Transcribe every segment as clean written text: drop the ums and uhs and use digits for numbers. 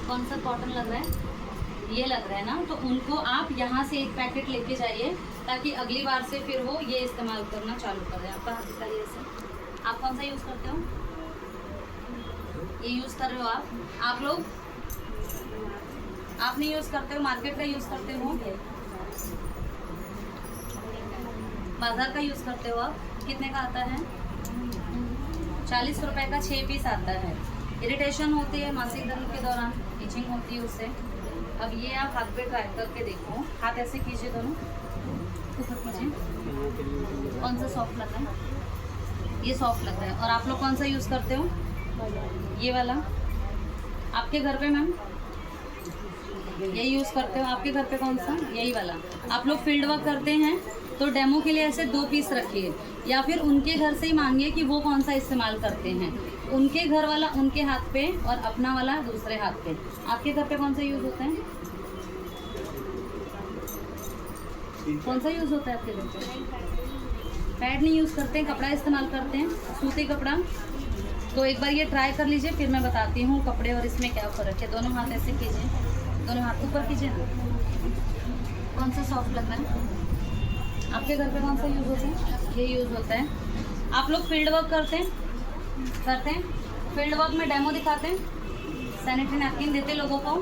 कौन सा कॉटन लग रहा है? ये लग रहा है ना, तो उनको आप यहाँ से एक पैकेट लेके जाइए ताकि अगली बार से फिर वो ये इस्तेमाल करना चालू कर दें। आपका हाथ दिखाइए ऐसे। आप कौन सा यूज़ करते हो? ये यूज़ कर रहे हो आप लोग? आप नहीं यूज़ करते हो, मार्केट का यूज़ करते हो, बाजार का यूज़ करते हो आप? कितने का आता है? 40 रुपए का 6 पीस आता है। इरिटेशन होती है मासिक धर्म के दौरान, इचिंग होती है उससे। अब ये आप हाथ पे ट्राई करके देखो। हाथ ऐसे कीजिए, दोनों ऊपर कीजिए। कौन सा सॉफ्ट लग रहा है? ये सॉफ्ट लग रहा है। और आप लोग कौन सा यूज़ करते हो? ये वाला। आपके घर पे मैम यही यूज़ करते हो? आपके घर पे कौन सा? यही वाला। आप लोग फील्ड वर्क करते हैं तो डेमो के लिए ऐसे 2 पीस रखिए, या फिर उनके घर से ही मांगिए कि वो कौन सा इस्तेमाल करते हैं। उनके घर वाला उनके हाथ पे और अपना वाला दूसरे हाथ पे। आपके घर पे कौन सा यूज़ होता है? कौन सा यूज़ होता है आपके घर पे? पैड नहीं यूज़ करते हैं, कपड़ा इस्तेमाल करते हैं, सूती कपड़ा। तो एक बार ये ट्राई कर लीजिए, फिर मैं बताती हूँ कपड़े और इसमें क्या फ़र्क है। दोनों हाथ ऐसे कीजिए, दोनों हाथ ऊपर कीजिए ना। कौन सा सॉफ्ट लग रहा है? आपके घर पे कौन सा यूज़ होता है? ये यूज़ होता है। आप लोग फील्ड वर्क करते हैं? फील्ड वर्क में डेमो दिखाते हैं, सैनिटरी नैपकिन देते लोगों को।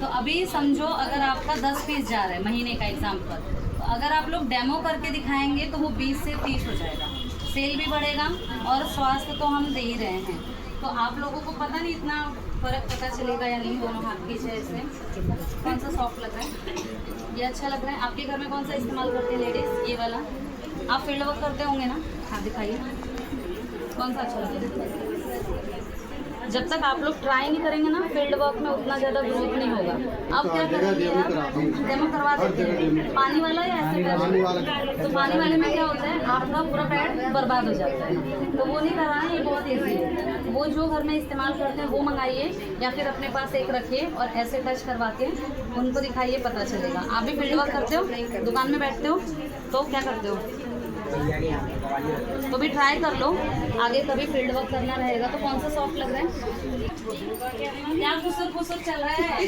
तो अभी समझो अगर आपका 10 पीस जा रहा है महीने का एग्जाम्पल, तो अगर आप लोग डेमो करके दिखाएंगे तो वो 20 से 30 हो जाएगा। सेल भी बढ़ेगा और स्वास्थ्य तो हम दे ही रहे हैं। तो आप लोगों को पता नहीं इतना फ़र्क पता चलेगा या नहीं। दोनों हाथ कीजिए ऐसे। कौन सा सॉफ्ट लग रहा है? ये अच्छा लग रहा है। आपके घर में कौन सा इस्तेमाल करते हैं लेडीज़? ये वाला। आप फील्ड वर्क करते होंगे ना? हाँ दिखाइए कौन सा अच्छा लग रहा है। जब तक आप लोग ट्राई नहीं करेंगे ना फील्ड वर्क में, उतना ज़्यादा ग्रोथ नहीं होगा। अब क्या करेंगे आप? डेमो करवा देते हैं। पानी वाला या ऐसे पैड? तो पानी वाले में क्या होता है, आपका पूरा पैड बर्बाद हो जाता है। तो वो नहीं कराना, ये बहुत ईजी है। वो जो घर में इस्तेमाल करते हैं वो मंगाइए, या फिर अपने पास एक रखिए और ऐसे टच करवा के उनको दिखाइए, पता चलेगा। आप भी फील्ड वर्क करते हो, दुकान में बैठते हो, तो क्या करते हो? तो भी ट्राई कर लो, आगे कभी फील्ड वर्क करना रहेगा। तो कौन सा सॉफ्ट लग रहा है? क्या खुसर चल रहा है?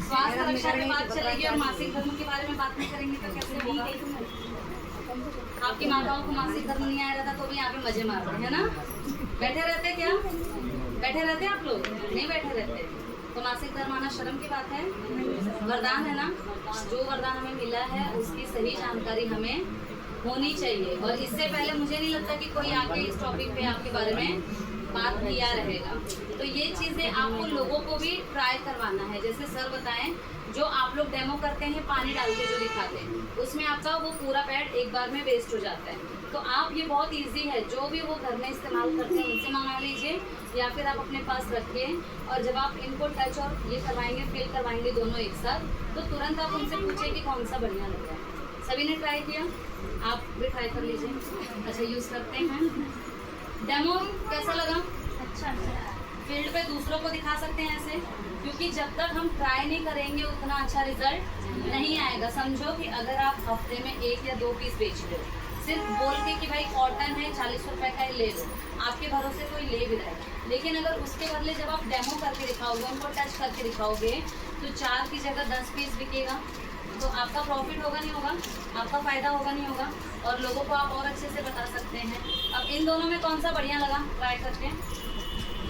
स्वास्थ्य रक्षा की बात चलेगी और मासिक धर्म के बारे में बात नहीं करेंगे तो कैसे होगा? आपकी माताओं को मासिक धर्म नहीं आया रहता तो भी यहाँ पे मजे मार रहे हैं ना? बैठे रहते क्या? बैठे रहते आप लोग? नहीं बैठे रहते। तो मासिक धर्म आना शर्म की बात है? वरदान है ना? जो वरदान हमें मिला है उसकी सही जानकारी हमें होनी चाहिए। और इससे पहले मुझे नहीं लगता कि कोई आके इस टॉपिक पे आपके बारे में बात किया रहेगा। तो ये चीज़ें आपको लोगों को भी ट्राई करवाना है। जैसे सर बताएं, जो आप लोग डेमो करते हैं पानी डाल के जो दिखाते हैं, उसमें आपका वो पूरा पैड एक बार में वेस्ट हो जाता है। तो आप ये बहुत इजी है, जो भी वो घर में इस्तेमाल करते हैं उनसे मंगा लीजिए, या फिर आप अपने पास रखिए। और जब आप इनको टच और ये करवाएंगे, फिल करवाएंगे दोनों एक साथ, तो तुरंत आप उनसे पूछिए कि कौन सा बढ़िया लग रहा है। सभी ने ट्राई किया, आप भी ट्राई कर लीजिए। अच्छा यूज़ करते हैं। डेमो कैसा लगा? अच्छा। फील्ड पे दूसरों को दिखा सकते हैं ऐसे, क्योंकि जब तक हम ट्राई नहीं करेंगे उतना अच्छा रिजल्ट नहीं आएगा। समझो कि अगर आप हफ्ते में 1 या 2 पीस बेच रहे हो, सिर्फ बोल के कि भाई कॉटन है 40 रुपए का ले लो, आपके भरोसे कोई ले भी रहा है। लेकिन अगर उसके बदले जब आप डेमो करके दिखाओगे, उनको टच करके दिखाओगे, तो 4 की जगह 10 पीस बिकेगा। तो आपका प्रॉफिट होगा नहीं होगा? आपका फ़ायदा होगा नहीं होगा? और लोगों को आप और अच्छे से बता सकते हैं। अब इन दोनों में कौन सा बढ़िया लगा ट्राई करके?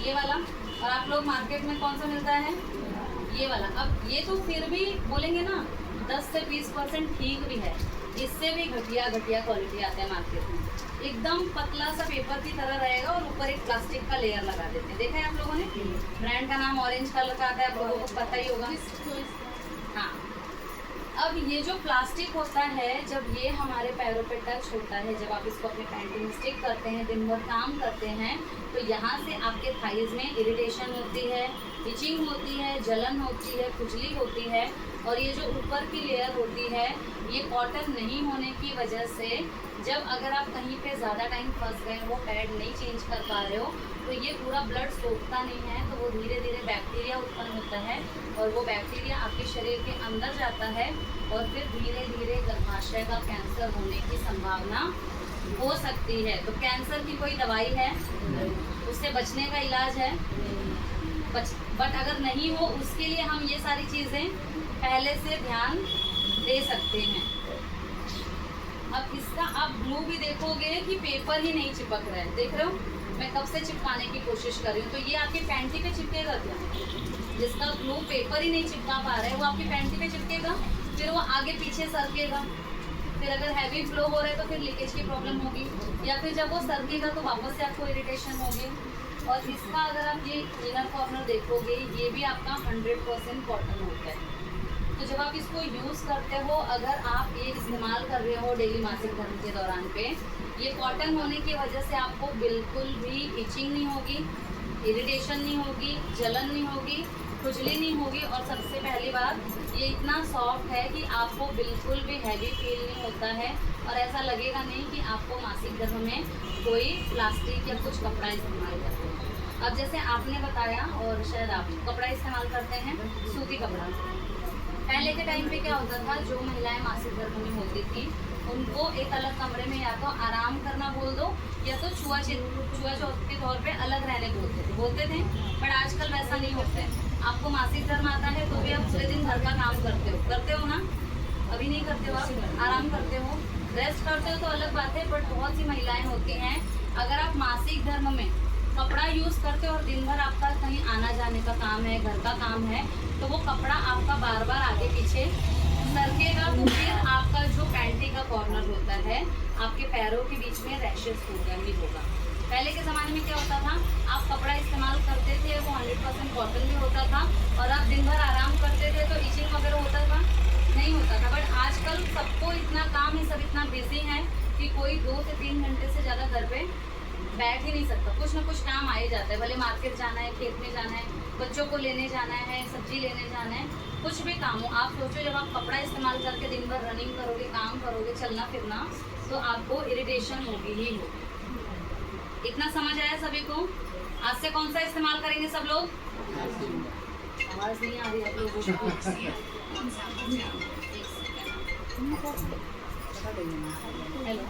ये वाला। और आप लोग मार्केट में कौन सा मिलता है? ये वाला। अब ये तो फिर भी बोलेंगे ना 10 से 20% ठीक भी है, इससे भी घटिया क्वालिटी आता है मार्केट में। एकदम पतला सा पेपर की तरह रहेगा और ऊपर एक प्लास्टिक का लेयर लगा देते हैं। देखा है आप लोगों ने? ब्रांड का नाम ऑरेंज कलर का आता है, आप लोगों को पता ही होगा। हाँ, अब ये जो प्लास्टिक होता है, जब ये हमारे पैरों पे टच होता है, जब आप इसको अपने पैंट में स्टिक करते हैं, दिन भर काम करते हैं, तो यहाँ से आपके थाइज में इरिटेशन होती है, इचिंग होती है, जलन होती है, खुजली होती है। और ये जो ऊपर की लेयर होती है, ये कॉटन नहीं होने की वजह से जब अगर आप कहीं पे ज़्यादा टाइम फंस गए, वो पैड नहीं चेंज कर पा रहे हो, तो ये पूरा ब्लड सोखता नहीं है, तो वो धीरे धीरे बैक्टीरिया उत्पन्न होता है और वो बैक्टीरिया आपके शरीर के अंदर जाता है और फिर धीरे धीरे गर्भाशय का कैंसर होने की संभावना हो सकती है। तो कैंसर की कोई दवाई है? उससे बचने का इलाज है? बट अगर नहीं हो उसके लिए हम ये सारी चीज़ें पहले से ध्यान दे सकते हैं। अब इसका आप ग्लू भी देखोगे कि पेपर ही नहीं चिपक रहा है, देख रहे हो मैं कब से चिपकाने की कोशिश कर रही हूँ। तो ये आपकी पैंटी पे चिपकेगा क्या? जिसका ग्लू पेपर ही नहीं चिपका पा रहा है वो आपकी पैंटी पे चिपकेगा, फिर वो आगे पीछे सरकेगा, फिर अगर हैवी फ्लो हो रहा है तो फिर लीकेज की प्रॉब्लम होगी, या फिर जब वो सरकेगा तो वापस से आपको इरिटेशन होगी। और इसका अगर आप ये इनर कॉर्नर देखोगे ये भी आपका 100% कॉटन होता है। तो जब आप इसको यूज़ करते हो, अगर आप ये इस्तेमाल कर रहे हो डेली मासिक धर्म के दौरान पे, ये कॉटन होने की वजह से आपको बिल्कुल भी इचिंग नहीं होगी, इरिटेशन नहीं होगी, जलन नहीं होगी, खुजली नहीं होगी, और सबसे पहली बात ये इतना सॉफ्ट है कि आपको बिल्कुल भी हैवी फील नहीं होता है, और ऐसा लगेगा नहीं कि आपको मासिक धर्म में कोई प्लास्टिक या कुछ कपड़ा इस्तेमाल करते हैं। अब जैसे आपने बताया, और शायद आप कपड़ा इस्तेमाल करते हैं सूती कपड़ा। पहले के टाइम पे क्या होता था, जो महिलाएं मासिक धर्म में होती थी उनको एक अलग कमरे में या तो आराम करना बोल दो, या तो छुआछूत के तौर पे अलग रहने बोलते थे। बट आजकल वैसा नहीं होता है। आपको मासिक धर्म आता है तो भी आप पूरे दिन घर का काम करते हो ना? अभी नहीं करते हो, आप आराम करते हो, रेस्ट करते हो तो अलग बात है। बट बहुत सी महिलाएं होती हैं, अगर आप मासिक धर्म में कपड़ा यूज़ करते हो और दिन भर आपका कहीं आना जाने का काम है, घर का काम है, तो वो कपड़ा आपका बार बार आगे पीछे सरकेगा, तो फिर आपका जो पैंटी का कॉर्नर होता है आपके पैरों के बीच में रैशेस होगा ही होगा। पहले के ज़माने में क्या होता था, आप कपड़ा इस्तेमाल करते थे वो 100% कॉटन भी होता था, और आप दिन भर आराम करते थे तो इचिंग वगैरह होता था नहीं होता था। बट आजकल सबको इतना काम है, सब इतना बिजी है कि कोई 2 से 3 घंटे से ज़्यादा घर पे बैठ ही नहीं सकता, कुछ ना कुछ काम आ ही जाता है। भले मार्केट जाना है, खेत में जाना है, बच्चों को लेने जाना है, सब्जी लेने जाना है, कुछ भी काम हो। आप सोचो जब आप कपड़ा इस्तेमाल करके दिन भर रनिंग करोगे, काम करोगे, चलना फिरना, तो आपको इरिटेशन होगी ही होगी। इतना समझ आया सभी को? आज से कौन सा इस्तेमाल करेंगे सब लोग? आवाज़ नहीं आ रही आप लोगों को? हेलो।